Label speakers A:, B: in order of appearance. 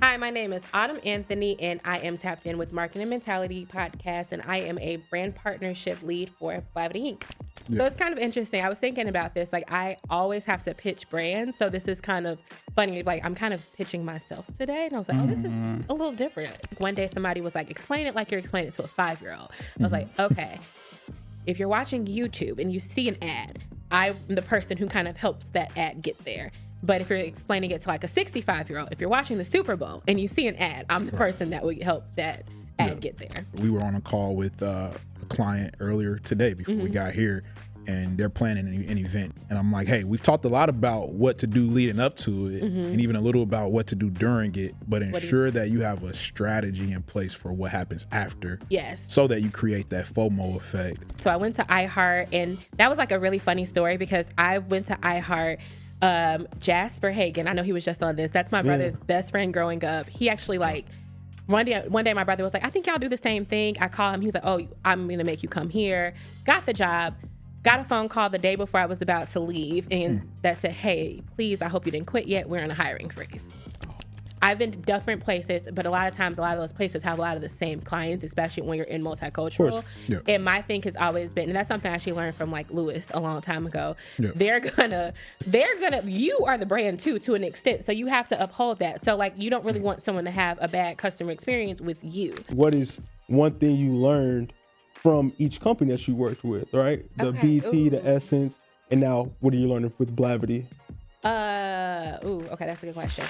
A: Hi, my name is Autumn Anthony, and I am tapped in with Marketing Mentality Podcast, and I am a brand partnership lead for Blavity Inc.
B: Yeah.
A: So it's kind of interesting. I was thinking about this. Like, I always have to pitch brands, so this is kind of funny. Like, I'm kind of pitching myself today, and I was like, oh, this is a little different. One day, somebody was like, explain it like you're explaining it to a 5-year-old. I was like, okay, if you're watching YouTube and you see an ad, I'm the person who kind of helps that ad get there. But if you're explaining it to like a 65-year-old, if you're watching the Super Bowl and you see an ad, I'm the person that would help that ad get there.
B: We were on a call with a client earlier today before we got here, and they're planning an event. And I'm like, hey, we've talked a lot about what to do leading up to it and even a little about what to do during it, but ensure that you have a strategy in place for what happens after.
A: Yes.
B: So that you create that FOMO effect.
A: So I went to iHeart, and that was like a really funny story because I went to iHeart. Jasper Hagen, I know he was just on this. That's my brother's best friend growing up. He actually one day my brother was like, I think y'all do the same thing. I called him. He was like, oh, I'm going to make you come here. Got the job. Got a phone call the day before I was about to leave. And that said, hey, please, I hope you didn't quit yet. We're in a hiring freeze. I've been to different places, but a lot of times, a lot of those places have a lot of the same clients, especially when you're in multicultural.
B: Yeah.
A: And my thing has always been, and that's something I actually learned from like Lewis a long time ago.
B: Yeah.
A: They're gonna, you are the brand too, to an extent. So you have to uphold that. So like, you don't really want someone to have a bad customer experience with you.
C: What is one thing you learned from each company that you worked with, right? The
A: Okay.
C: BT, the Essence, and now what are you learning with Blavity?
A: Okay, that's a good question.